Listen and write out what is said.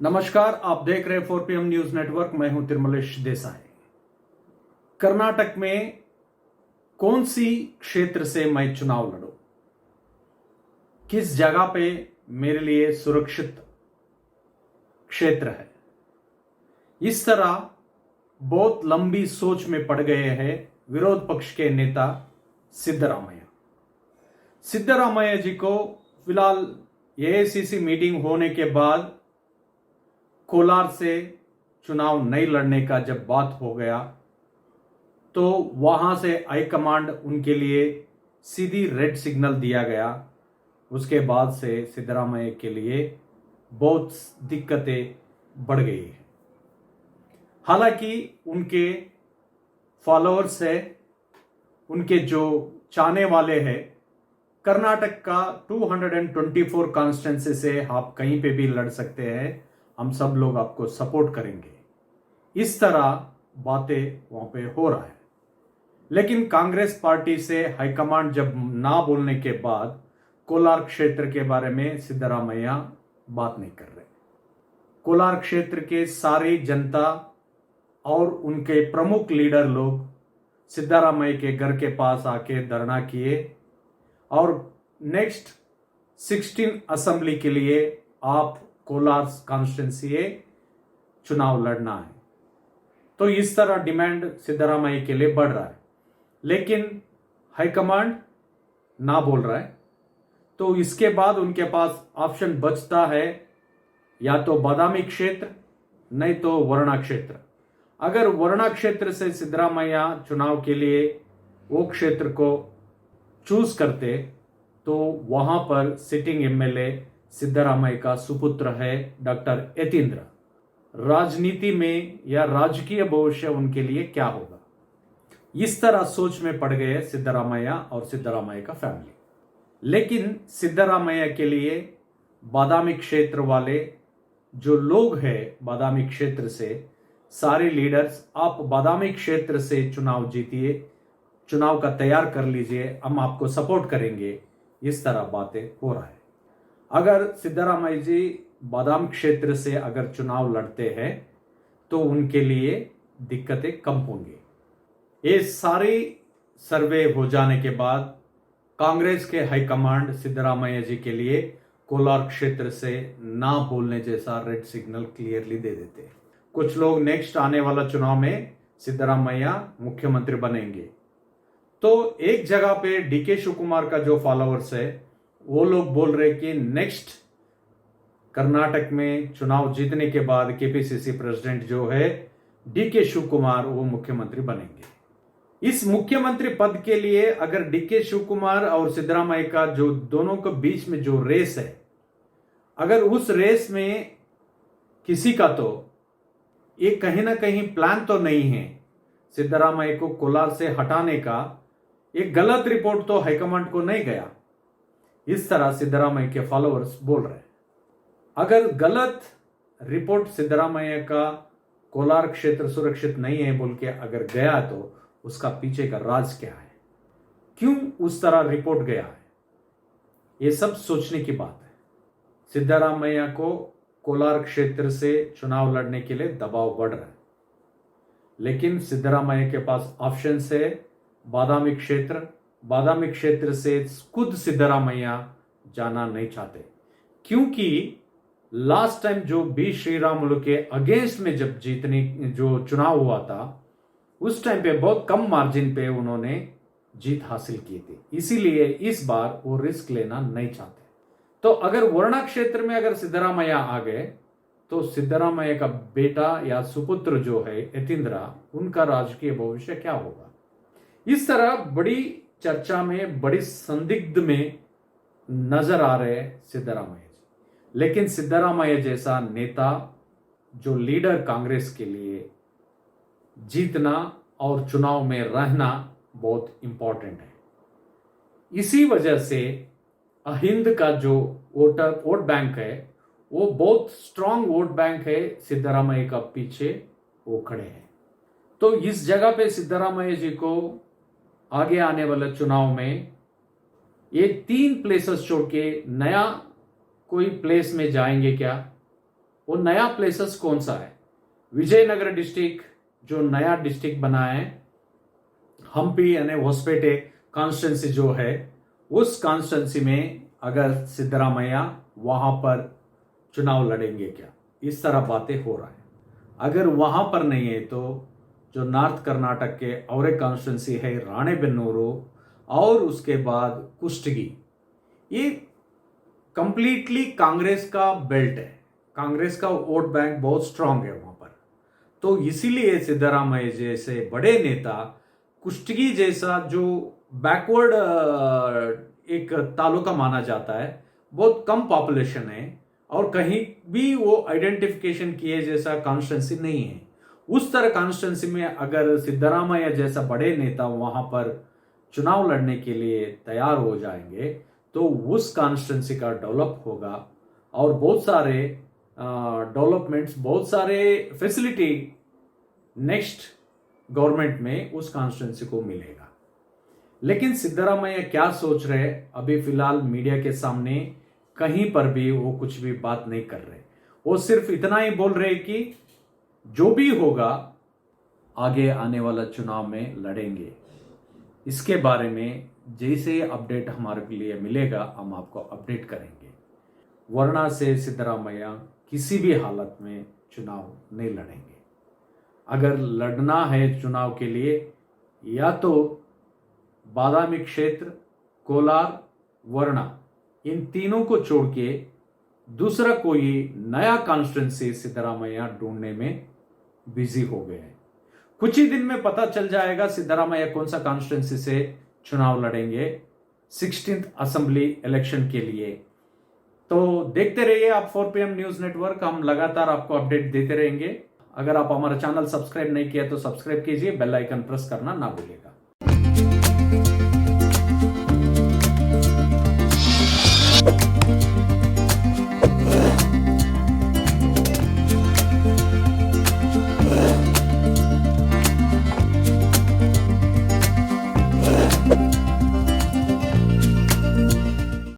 नमस्कार, आप देख रहे हैं 4PM न्यूज नेटवर्क। मैं हूं तिरमलेश देसाई। कर्नाटक में कौन सी क्षेत्र से मैं चुनाव लड़ूं, किस जगह पे मेरे लिए सुरक्षित क्षेत्र है, इस तरह बहुत लंबी सोच में पड़ गए हैं विरोध पक्ष के नेता सिद्धरामैया। सिद्धरामैया जी को फिलहाल एआईसीसी मीटिंग होने के बाद कोलार से चुनाव नहीं लड़ने का जब बात हो गया तो वहां से हाईकमांड उनके लिए सीधी रेड सिग्नल दिया गया। उसके बाद से सिद्धरामैया के लिए बहुत दिक्कतें बढ़ गई है। हालांकि उनके फॉलोअर्स है, उनके जो चाहने वाले हैं, कर्नाटक का 224 कॉन्स्टिट्यूंसी से आप कहीं पे भी लड़ सकते हैं, हम सब लोग आपको सपोर्ट करेंगे, इस तरह बातें वहां पे हो रहा है। लेकिन कांग्रेस पार्टी से हाईकमांड जब ना बोलने के बाद कोलार क्षेत्र के बारे में सिद्धरामैया बात नहीं कर रहे। कोलार क्षेत्र के सारी जनता और उनके प्रमुख लीडर लोग सिद्धरामैया के घर के पास आके धरना किए और नेक्स्ट 16 असेंबली के लिए आप कोलार कॉन्स्टिट्यूंसी चुनाव लड़ना है। तो इस तरह डिमांड सिद्धरामैया के लिए बढ़ रहा है, लेकिन हाईकमांड ना बोल रहा है। तो इसके बाद उनके पास ऑप्शन बचता है या तो बादामी क्षेत्र, नहीं तो वरुणा क्षेत्र। अगर वरुणा क्षेत्र से सिद्धरामैया चुनाव के लिए वो क्षेत्र को चूज करते तो वहां पर सिटिंग एमएलए सिद्धरामैया का सुपुत्र है डॉक्टर यतींद्र। राजनीति में या राजकीय भविष्य उनके लिए क्या होगा, इस तरह सोच में पड़ गए सिद्धरामैया और सिद्धरामैया का फैमिली। लेकिन सिद्धरामैया के लिए बादामी क्षेत्र वाले जो लोग हैं, बादामी क्षेत्र से सारे लीडर्स, आप बादामी क्षेत्र से चुनाव जीतिए, चुनाव का तैयार कर लीजिए, हम आपको सपोर्ट करेंगे, इस तरह बातें हो रहा है। अगर सिद्धरामैया जी बादाम क्षेत्र से अगर चुनाव लड़ते हैं तो उनके लिए दिक्कतें कम होंगी। ये सारी सर्वे हो जाने के बाद कांग्रेस के हाईकमांड सिद्धरामैया जी के लिए कोलार क्षेत्र से ना बोलने जैसा रेड सिग्नल क्लियरली दे देते हैं। कुछ लोग नेक्स्ट आने वाला चुनाव में सिद्धरामैया मुख्यमंत्री बनेंगे, तो एक जगह पे डीके शिवकुमार का जो फॉलोअर्स है वो लोग बोल रहे कि नेक्स्ट कर्नाटक में चुनाव जीतने के बाद केपीसीसी प्रेसिडेंट जो है डीके शिवकुमार वो मुख्यमंत्री बनेंगे। इस मुख्यमंत्री पद के लिए अगर डीके शिवकुमार और सिद्धरामैया का जो दोनों के बीच में जो रेस है, अगर उस रेस में किसी का तो ये कहीं ना कहीं प्लान तो नहीं है सिद्धरामैया को कोलार से हटाने का, एक गलत रिपोर्ट तो हाईकमांड को नहीं गया, इस तरह सिद्धरामैया के फॉलोअर्स बोल रहे हैं। अगर गलत रिपोर्ट सिद्धरामैया का कोलार क्षेत्र सुरक्षित नहीं है बोल के अगर गया तो उसका पीछे का राज क्या है, क्यों उस तरह रिपोर्ट गया है, ये सब सोचने की बात है। सिद्धरामैया को कोलार क्षेत्र से चुनाव लड़ने के लिए दबाव बढ़ रहा है, लेकिन सिद्धरामैया के पास ऑप्शन है बादामी क्षेत्र। बादामी क्षेत्र से खुद सिद्धरामैया जाना नहीं चाहते, क्योंकि लास्ट टाइम जो बी श्रीरामुलु के अगेंस्ट में जब जीतने जो चुनाव हुआ था उस टाइम पे बहुत कम मार्जिन पे उन्होंने जीत हासिल की थी, इसीलिए इस बार वो रिस्क लेना नहीं चाहते। तो अगर वरुणा क्षेत्र में अगर सिद्धरामैया आ गए तो सिद्धरामैया का बेटा या सुपुत्र जो है यतींद्र, उनका राजकीय भविष्य क्या होगा, इस तरह बड़ी चर्चा में, बड़ी संदिग्ध में नजर आ रहे सिद्धरामैया जी। लेकिन सिद्धरामैया जैसा नेता जो लीडर कांग्रेस के लिए जीतना और चुनाव में रहना बहुत इंपॉर्टेंट है। इसी वजह से अहिंद का जो वोट बैंक है वो बहुत स्ट्रांग वोट बैंक है, सिद्धरामैया का पीछे वो खड़े हैं। तो इस जगह पे सिद्धरामैया जी को आगे आने वाले चुनाव में ये 3 प्लेसेस छोड़ के नया कोई प्लेस में जाएंगे क्या, वो नया प्लेसेस कौन सा है? विजयनगर डिस्ट्रिक्ट जो नया डिस्ट्रिक्ट बना है, हम्पी यानी होसपेटे कॉन्स्टिट्यूंसी जो है, उस कॉन्स्टिट्यूंसी में अगर सिद्धरामैया वहां पर चुनाव लड़ेंगे क्या, इस तरह बातें हो रहा है। अगर वहां पर नहीं है तो जो नॉर्थ कर्नाटक के और एक कॉन्स्टिट्यूंसी है राणेबेन्नूरू और उसके बाद कुष्टगी, ये कंप्लीटली कांग्रेस का बेल्ट है। कांग्रेस का वोट बैंक बहुत स्ट्रांग है वहां पर। तो इसीलिए सिद्धरामैया जैसे बड़े नेता, कुष्टगी जैसा जो बैकवर्ड एक तालुका माना जाता है, बहुत कम पॉपुलेशन है और कहीं भी वो आइडेंटिफिकेशन किए जैसा कॉन्स्टिट्यूंसी नहीं है, उस तरह कॉन्स्टिट्यूंसी में अगर सिद्धरामैया जैसा बड़े नेता वहां पर चुनाव लड़ने के लिए तैयार हो जाएंगे तो उस कॉन्स्टिट्यूंसी का डेवलप होगा और बहुत सारे डेवलपमेंट्स, बहुत सारे फैसिलिटी नेक्स्ट गवर्नमेंट में उस कॉन्स्टिट्यूंसी को मिलेगा। लेकिन सिद्धरामैया क्या सोच रहे, अभी फिलहाल मीडिया के सामने कहीं पर भी वो कुछ भी बात नहीं कर रहे। वो सिर्फ इतना ही बोल रहे कि जो भी होगा आगे आने वाला चुनाव में लड़ेंगे। इसके बारे में जैसे अपडेट हमारे लिए मिलेगा हम आपको अपडेट करेंगे, वरना से सिद्धरामैया किसी भी हालत में चुनाव नहीं लड़ेंगे। अगर लड़ना है चुनाव के लिए, या तो बादामी क्षेत्र, कोलार, वरना, इन तीनों को छोड़ के दूसरा कोई नया कॉन्स्टिट्यूंसी सिद्धरामैया ढूंढने में बिजी हो गए हैं। कुछ ही दिन में पता चल जाएगा सिद्धरामैया कौन सा कॉन्स्टिट्यूंसी से चुनाव लड़ेंगे 16th असेंबली इलेक्शन के लिए। तो देखते रहिए आप 4 PM न्यूज नेटवर्क, हम लगातार आपको अपडेट देते रहेंगे। अगर आप हमारा चैनल सब्सक्राइब नहीं किया तो सब्सक्राइब कीजिए, बेल आइकन प्रेस करना ना भूलिएगा।